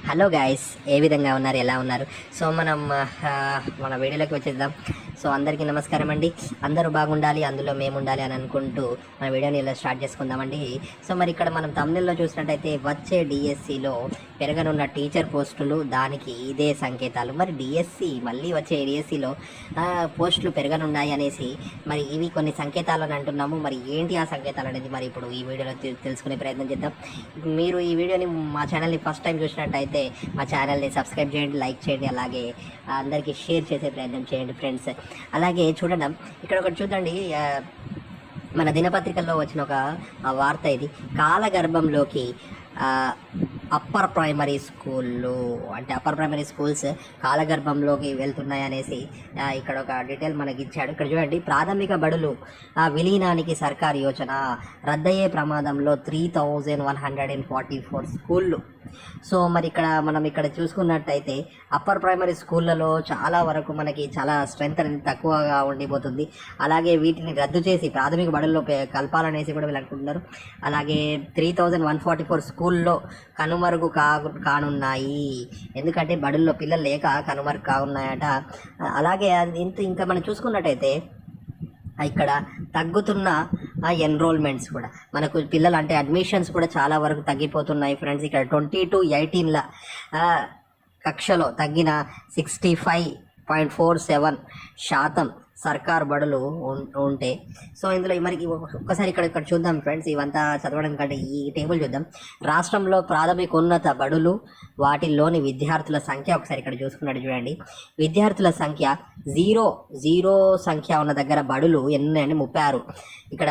Hello guys, ఏ విధంగా ఉన్నారు, ఎలా ఉన్నారు? సో మనం మన వీడియోలోకి వచ్చేద్దాం. సో అందరికీ నమస్కారం అండి. అందరూ బాగుండాలి, అందులో మేము ఉండాలి అని అనుకుంటూ మన వీడియోని ఇలా స్టార్ట్ చేసుకుందామండి. సో మరి ఇక్కడ మనం తమిళలో చూసినట్టయితే వచ్చే డిఎస్సిలో పెరగనున్న టీచర్ పోస్టులు, దానికి ఇదే సంకేతాలు. మరి డిఎస్సి మళ్ళీ వచ్చే డిఎస్సిలో పోస్టులు పెరగనున్నాయి అనేసి మరి ఇవి కొన్ని సంకేతాలు అని అంటున్నాము. మరి ఏంటి ఆ సంకేతాలు అనేది మరి ఇప్పుడు ఈ వీడియోలో తెలుసుకునే ప్రయత్నం చేద్దాం. మీరు ఈ వీడియోని మా ఛానల్ని ఫస్ట్ టైం చూసినట్టయితే మా ఛానల్ని సబ్స్క్రైబ్ చేయండి, లైక్ చేయండి, అలాగే అందరికీ షేర్ చేసే ప్రయత్నం చేయండి ఫ్రెండ్స్. అలాగే చూడండి, ఇక్కడ ఒకటి చూడండి, మన దినపత్రికల్లో వచ్చిన ఒక వార్త ఇది. కాలగర్భంలోకి అప్పర్ ప్రైమరీ స్కూళ్ళు, అంటే అప్పర్ ప్రైమరీ స్కూల్స్ కాలగర్భంలోకి వెళ్తున్నాయి అనేసి ఇక్కడ ఒక డీటెయిల్ మనకి ఇచ్చాడు. ఇక్కడ చూడండి, ప్రాథమిక బడులు విలీనానికి సర్కారు యోచన, రద్దయ్యే ప్రమాదంలో 3144 స్కూళ్ళు. సో మరి మనం ఇక్కడ చూసుకున్నట్టయితే అప్పర్ ప్రైమరీ స్కూళ్ళలో చాలా వరకు మనకి చాలా స్ట్రెంత్ అనేది తక్కువగా ఉండిపోతుంది. అలాగే వీటిని రద్దు చేసి ప్రాథమిక బడుల్లో కలపాలనేసి కూడా వీళ్ళు అనుకుంటున్నారు. అలాగే 3144 స్కూల్లో కనుమరుగు కానున్నాయి, ఎందుకంటే బడుల్లో పిల్లలు లేక కనుమరుగు కానున్నాయట. అలాగే ఇంకా మనం చూసుకున్నట్టయితే ఇక్కడ తగ్గుతున్న ఎన్రోల్మెంట్స్ కూడా, మనకు పిల్లలు అంటే అడ్మిషన్స్ కూడా చాలా వరకు తగ్గిపోతున్నాయి ఫ్రెండ్స్. ఇక్కడ 20-18 కక్షలో తగ్గిన 65.47% సర్కార్ బడులు ఉంటే. సో ఇందులో మరి ఒక్కసారి ఇక్కడ చూద్దాం ఫ్రెండ్స్, ఇవంతా చదవడం కంటే ఈ టేబుల్ చూద్దాం. రాష్ట్రంలో ప్రాథమికోన్నత బడులు, వాటిల్లోని విద్యార్థుల సంఖ్య ఒకసారి ఇక్కడ చూసుకున్నట్టు చూడండి. విద్యార్థుల సంఖ్య జీరో సంఖ్య ఉన్న దగ్గర బడులు ఎన్ని 36. ఇక్కడ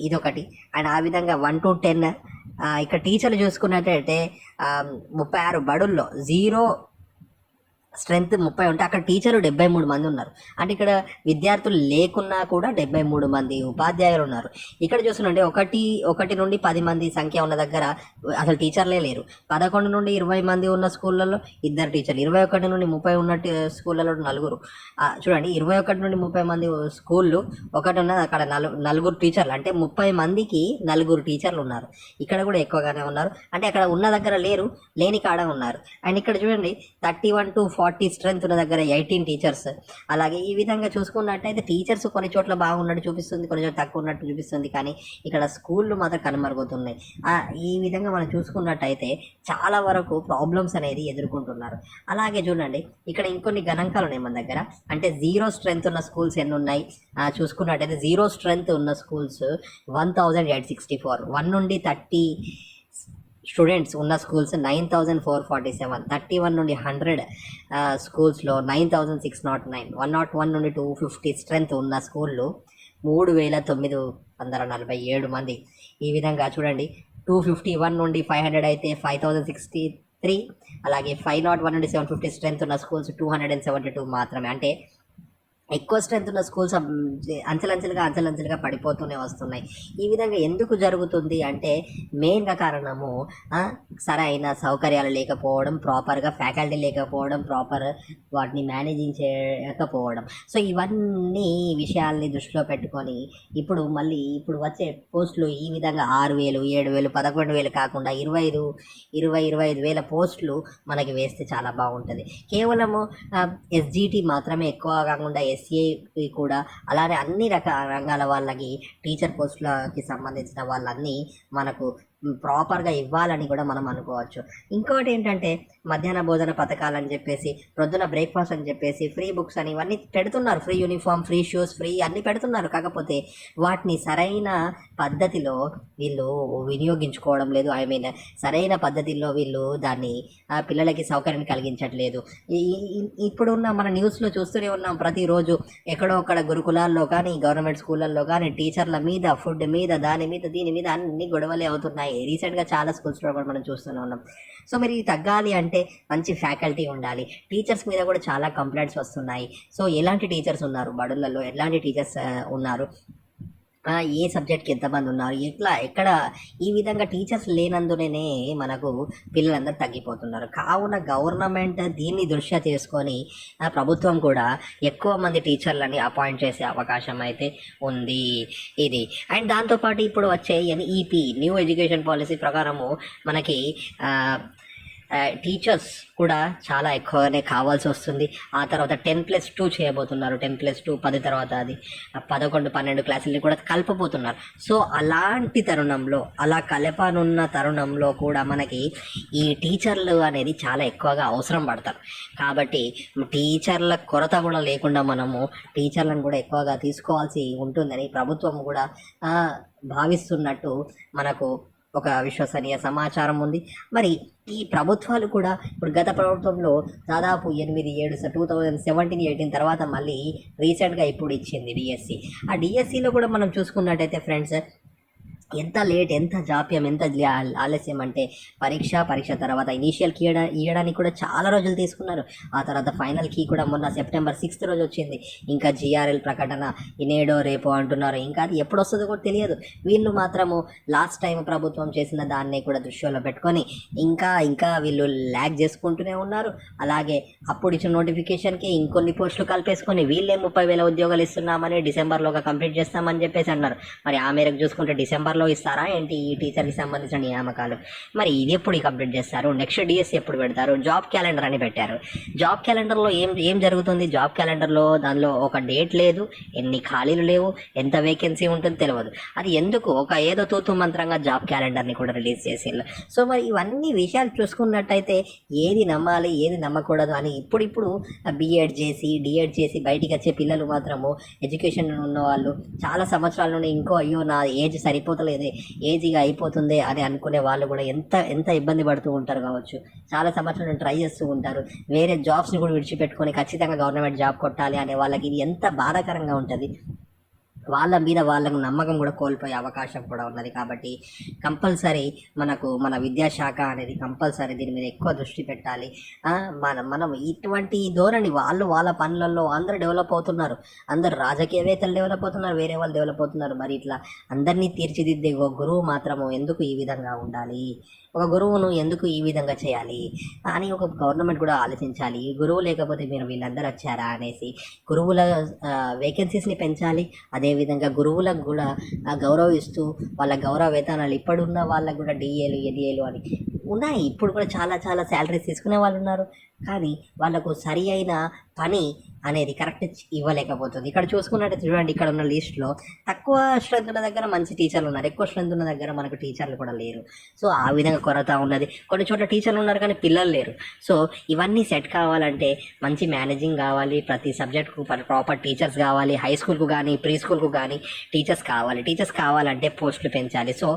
ఇదొకటి. అండ్ ఆ విధంగా 1 to 10 ఇక్కడ టీచర్లు చూసుకున్నట్టయితే 36 బడుల్లో జీరో స్ట్రెంత్ 30 ఉంటే అక్కడ టీచర్లు 73 మంది ఉన్నారు. అంటే ఇక్కడ విద్యార్థులు లేకున్నా కూడా 73 మంది ఉపాధ్యాయులు ఉన్నారు. ఇక్కడ చూస్తుంటే 1 నుండి 10 మంది సంఖ్య ఉన్న దగ్గర అసలు టీచర్లే లేరు. 11 నుండి 20 మంది ఉన్న స్కూళ్ళలో 2 టీచర్లు, 21 నుండి 30 ఉన్న స్కూళ్ళలో 4. చూడండి, 21 నుండి 30 మంది స్కూళ్ళు ఒకటి ఉన్నది, అక్కడ 4 టీచర్లు, అంటే 30 మందికి 4 టీచర్లు ఉన్నారు. ఇక్కడ కూడా ఎక్కువగానే ఉన్నారు, అంటే అక్కడ ఉన్న దగ్గర లేరు, లేని కాడ ఉన్నారు. అండ్ ఇక్కడ చూడండి, 31 to 40 స్ట్రెంత్ ఉన్న దగ్గర 18 టీచర్స్. అలాగే ఈ విధంగా చూసుకున్నట్టయితే టీచర్స్ కొన్ని చోట్ల బాగున్నట్టు చూపిస్తుంది, కొన్ని చోట్ల తక్కువ ఉన్నట్టు చూపిస్తుంది, కానీ ఇక్కడ స్కూళ్ళు మాత్రం కనుమరుగుతున్నాయి. ఈ విధంగా మనం చూసుకున్నట్టయితే చాలా వరకు ప్రాబ్లమ్స్ అనేది ఎదుర్కొంటున్నారు. అలాగే చూడండి, ఇక్కడ ఇంకొన్ని గణాంకాలు ఉన్నాయి మన దగ్గర. అంటే జీరో స్ట్రెంత్ ఉన్న స్కూల్స్ ఎన్ని ఉన్నాయి చూసుకున్నట్టయితే, జీరో స్ట్రెంత్ ఉన్న స్కూల్స్ 1864. 1 నుండి 30 స్టూడెంట్స్ ఉన్న స్కూల్స్ 9447. 31 నుండి 100 స్కూల్స్లో 9609. 101 నుండి 250 స్ట్రెంత్ ఉన్న స్కూళ్ళు 3947 మంది. ఈ విధంగా చూడండి, 251 నుండి 500 అయితే 5063. అలాగే 501 నుండి 750 స్ట్రెంత్ ఉన్న స్కూల్స్ 272 మాత్రమే. అంటే ఎక్కువ స్ట్రెంత్ ఉన్న స్కూల్స్ అంచెలంచెలుగా పడిపోతూనే వస్తున్నాయి. ఈ విధంగా ఎందుకు జరుగుతుంది అంటే మెయిన్గా కారణము సరైన సౌకర్యాలు లేకపోవడం, ప్రాపర్గా ఫ్యాకల్టీ లేకపోవడం, ప్రాపర్ వాటిని మేనేజింగ్ చేయకపోవడం. సో ఇవన్నీ విషయాల్ని దృష్టిలో పెట్టుకొని ఇప్పుడు వచ్చే పోస్టులు ఈ విధంగా 6,000, 7,000, 11,000 కాకుండా 25,000 పోస్టులు మనకి వేస్తే చాలా బాగుంటుంది. కేవలము ఎస్జిటి మాత్రమే ఎక్కువ కాకుండా ఎస్ఏ కూడా, అలానే అన్ని రంగాల వాళ్ళకి టీచర్ పోస్టులకి సంబంధించిన వాళ్ళన్నీ మనకు ప్రాపర్గా ఇవ్వాలని కూడా మనం అనుకోవచ్చు. ఇంకోటి ఏంటంటే, మధ్యాహ్న భోజన పథకాలు అని చెప్పేసి, ప్రొద్దున బ్రేక్ఫాస్ట్ అని చెప్పేసి, ఫ్రీ బుక్స్ అని ఇవన్నీ పెడుతున్నారు, free uniform, free shoes, free అన్నీ పెడుతున్నారు. కాకపోతే వాటిని సరైన పద్ధతిలో వీళ్ళు వినియోగించుకోవడం లేదు. సరైన పద్ధతిలో వీళ్ళు దాన్ని పిల్లలకి సౌకర్యాన్ని కలిగించట్లేదు. ఇప్పుడున్న మన న్యూస్లో చూస్తూనే ఉన్నాం, ప్రతిరోజు ఎక్కడో అక్కడ గురుకులాల్లో కానీ, గవర్నమెంట్ స్కూళ్ళల్లో కానీ టీచర్ల మీద, ఫుడ్ మీద, దాని మీద, దీని మీద అన్ని గొడవలే అవుతున్నాయి. రీసెంట్గా చాలా స్కూల్స్లో కూడా మనం చూస్తూనే ఉన్నాం. సో మరి తగ్గాలి అంటే మంచి ఫ్యాకల్టీ ఉండాలి. టీచర్స్ మీద కూడా చాలా కంప్లైంట్స్ వస్తున్నాయి. సో ఎలాంటి టీచర్స్ ఉన్నారు బడులలో, ఎలాంటి టీచర్స్ ఉన్నారు, ఏ సబ్జెక్ట్కి ఎంతమంది ఉన్నారు, ఎక్కడ ఈ విధంగా టీచర్స్ లేనందునే మనకు పిల్లలందరూ తగ్గిపోతున్నారు. కావున గవర్నమెంట్ దీన్ని దృష్ట్యా చేసుకొని ప్రభుత్వం కూడా ఎక్కువ మంది టీచర్లని అపాయింట్ చేసే అవకాశం అయితే ఉంది ఇది. అండ్ దాంతోపాటు ఇప్పుడు వచ్చే ఎన్ఈపి, న్యూ ఎడ్యుకేషన్ పాలసీ ప్రకారము మనకి టీచర్స్ కూడా చాలా ఎక్కువగానే కావాల్సి వస్తుంది. ఆ తర్వాత 10+2 చేయబోతున్నారు. 10+2 10 తర్వాత అది 11 12 క్లాసుల్ని కూడా కలపబోతున్నారు. సో అలాంటి తరుణంలో, అలా కలపనున్న తరుణంలో కూడా మనకి ఈ టీచర్లు అనేది చాలా ఎక్కువగా అవసరం పడతారు. కాబట్టి టీచర్ల కొరత కూడా లేకుండా మనము టీచర్లను కూడా ఎక్కువగా తీసుకోవాల్సి ఉంటుందని ప్రభుత్వం కూడా భావిస్తున్నట్టు మనకు ఒక విశ్వసనీయ సమాచారం ఉంది. మరి ఈ ప్రభుత్వాలు కూడా ఇప్పుడు గత ప్రభుత్వంలో దాదాపు 8-7 2017-18 తర్వాత మళ్ళీ రీసెంట్గా ఇప్పుడు ఇచ్చింది డిఎస్సి. ఆ డిఎస్సిలో కూడా మనం చూసుకున్నట్టయితే ఫ్రెండ్స్, ఎంత లేట్, ఎంత జాప్యం, ఎంత ఆలస్యం అంటే పరీక్ష తర్వాత ఇనీషియల్ కీ ఇవ్వడానికి కూడా చాలా రోజులు తీసుకున్నారు. ఆ తర్వాత ఫైనల్ కీ కూడా మొన్న సెప్టెంబర్ 6th రోజు వచ్చింది. ఇంకా జిఆర్ఎల్ ప్రకటన నేడో రేపో అంటున్నారు. ఇంకా అది ఎప్పుడు వస్తుందో కూడా తెలియదు. వీళ్ళు మాత్రము లాస్ట్ టైం ప్రభుత్వం చేసిన దాన్ని కూడా దృష్టిలో పెట్టుకొని ఇంకా వీళ్ళు ల్యాగ్ చేసుకుంటూనే ఉన్నారు. అలాగే అప్పుడు ఇచ్చిన నోటిఫికేషన్కి ఇంకొన్ని పోస్టులు కలిపేసుకొని వీళ్ళే 30,000 ఉద్యోగాలు ఇస్తున్నామని డిసెంబర్లోగా కంప్లీట్ చేస్తామని చెప్పేసి అన్నారు. మరి ఆ మేరకు చూసుకుంటే డిసెంబర్లో ఇస్తారా ఏంటి ఈ టీచర్కి సంబంధించిన నియామకాలు? మరి ఇది ఎప్పుడు కంప్లీట్ చేస్తారు? నెక్స్ట్ డిఎస్సి ఎప్పుడు పెడతారు? జాబ్ క్యాలెండర్ అని పెట్టారు. జాబ్ క్యాలెండర్లో ఏం జరుగుతుంది? జాబ్ క్యాలెండర్లో దానిలో ఒక డేట్ లేదు, ఎన్ని ఖాళీలు లేవు, ఎంత వేకెన్సీ ఉంటుందో తెలియదు. అది ఎందుకు? ఏదో తూతు మంత్రంగా జాబ్ క్యాలెండర్ని కూడా రిలీజ్ చేసేళ్ళు. సో మరి ఇవన్నీ విషయాలు చూసుకున్నట్టయితే ఏది నమ్మాలి, ఏది నమ్మకూడదు అని ఇప్పుడు బిఎడ్ చేసి డిఎడ్ చేసి బయటికి వచ్చే పిల్లలు మాత్రము, ఎడ్యుకేషన్ ఉన్న వాళ్ళు చాలా సంవత్సరాల నుండి అయ్యో నా ఏజ్ సరిపోతలేదు, ఏజీగా అయిపోతుంది అని అనుకునే వాళ్ళు కూడా ఎంత ఇబ్బంది పడుతూ ఉంటారు కావచ్చు. చాలా సంవత్సరాలు ట్రై చేస్తూ ఉంటారు. వేరే జాబ్స్ని కూడా విడిచిపెట్టుకొని ఖచ్చితంగా గవర్నమెంట్ జాబ్ కొట్టాలి అనే వాళ్ళకి ఇది ఎంత బాధాకరంగా ఉంటుంది. వాళ్ళ మీద వాళ్ళకు నమ్మకం కూడా కోల్పోయే అవకాశం కూడా ఉన్నది. కాబట్టి కంపల్సరీ మన విద్యాశాఖ అనేది కంపల్సరీ దీని మీద ఎక్కువ దృష్టి పెట్టాలి. మనం ఇటువంటి ధోరణి వాళ్ళ పనులలో అందరూ డెవలప్ అవుతున్నారు, అందరు రాజకీయవేత్తలు డెవలప్ అవుతున్నారు, వేరే వాళ్ళు డెవలప్ అవుతున్నారు. మరి ఇట్లా అందరినీ తీర్చిదిద్దే ఒక గురువు మాత్రము ఎందుకు ఈ విధంగా ఉండాలి, ఒక గురువును ఎందుకు ఈ విధంగా చేయాలి అని ఒక గవర్నమెంట్ కూడా ఆలోచించాలి. గురువు లేకపోతే మీరు వీళ్ళందరూ వచ్చారా అనేసి గురువుల వేకెన్సీస్ని పెంచాలి. అదేవిధంగా గురువులకు కూడా గౌరవిస్తూ వాళ్ళ గౌరవ వేతనాలు ఇప్పుడున్న వాళ్ళకు కూడా డిఏలు ఎడిఏలు అని ఉన్నాయి. ఇప్పుడు కూడా చాలా శాలరీస్ తీసుకునే వాళ్ళు ఉన్నారు. కానీ వాళ్ళకు సరి అయిన పని అనేది కరెక్ట్ ఇవ్వలేకపోతుంది. ఇక్కడ చూసుకున్నట్టు చూడండి, ఇక్కడ ఉన్న లిస్ట్లో తక్కువ స్ట్రెంత్ ఉన్న దగ్గర మంచి టీచర్లు ఉన్నారు, ఎక్కువ స్ట్రెంత్ ఉన్న దగ్గర మనకు టీచర్లు కూడా లేరు. సో ఆ విధంగా కొరత ఉన్నది. కొన్ని చోట్ల టీచర్లు ఉన్నారు కానీ పిల్లలు లేరు. సో ఇవన్నీ సెట్ కావాలంటే మంచి మేనేజింగ్ కావాలి, ప్రతి సబ్జెక్టుకు ప్రాపర్ టీచర్స్ కావాలి, హై స్కూల్కు కానీ ప్రీ స్కూల్కు కానీ టీచర్స్ కావాలి. టీచర్స్ కావాలంటే పోస్టులు పెంచాలి. సో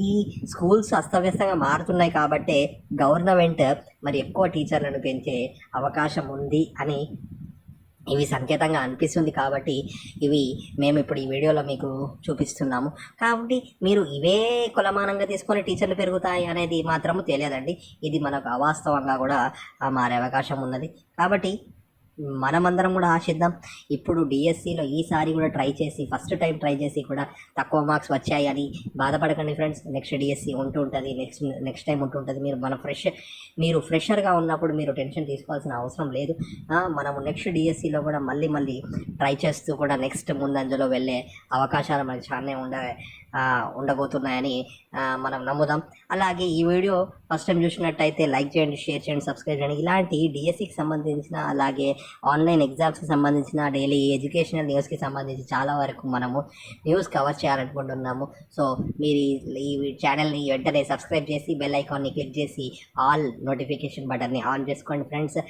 ఈ స్కూల్స్ అస్తవ్యస్తంగా మారుతున్నాయి కాబట్టి గవర్నమెంట్ మరి ఎక్కువ టీచర్లను పెంచే అవకాశం ఉంది అని ఇవి సంకేతంగా అనిపిస్తుంది. కాబట్టి ఇవి మేము ఇప్పుడు ఈ వీడియోలో మీకు చూపిస్తున్నాము. కాబట్టి మీరు ఇవే కొలమానంగా తీసుకొని టీచర్లు పెరుగుతాయి అనేది మాత్రము తెలియదండి. ఇది మనకు అవాస్తవంగా కూడా మారే అవకాశం ఉన్నది. కాబట్టి మనమందరం కూడా ఆశిద్దాం. ఇప్పుడు డిఎస్సిలో ఈసారి కూడా ఫస్ట్ టైం ట్రై చేసి కూడా తక్కువ మార్క్స్ వచ్చాయని బాధపడకండి ఫ్రెండ్స్. నెక్స్ట్ డిఎస్సి ఉంటుంది, నెక్స్ట్ టైం ఉంటుంటుంది. మీరు ఫ్రెషర్గా ఉన్నప్పుడు మీరు టెన్షన్ తీసుకోవాల్సిన అవసరం లేదు. మనము నెక్స్ట్ డిఎస్సిలో కూడా మళ్ళీ ట్రై చేస్తూ కూడా నెక్స్ట్ ముందంజలో వెళ్ళే అవకాశాలు మనకి చాలానే ఉండబోతున్నాయని మనం నమ్ముదాం. అలాగే ఈ వీడియో ఫస్ట్ టైం చూసినట్టయితే లైక్ చేయండి, షేర్ చేయండి, సబ్స్క్రైబ్ చేయండి. ఇలాంటి డిఎస్సికి సంబంధించిన అలాగే ఆన్లైన్ ఎగ్జామ్స్కి సంబంధించిన డైలీ ఎడ్యుకేషనల్ న్యూస్కి సంబంధించి చాలా వరకు మనము న్యూస్ కవర్ చేయాలనుకుంటున్నాము. సో మీరు ఈ ఛానల్ని వెంటనే సబ్స్క్రైబ్ చేసి బెల్ ఐకాన్ని క్లిక్ చేసి ఆల్ నోటిఫికేషన్ బటన్ని ఆన్ చేసుకోండి ఫ్రెండ్స్.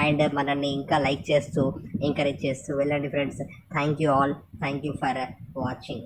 అండ్ మనల్ని ఇంకా లైక్ చేస్తూ ఎంకరేజ్ చేస్తూ వెళ్ళండి friends. Thank you all. Thank you for watching.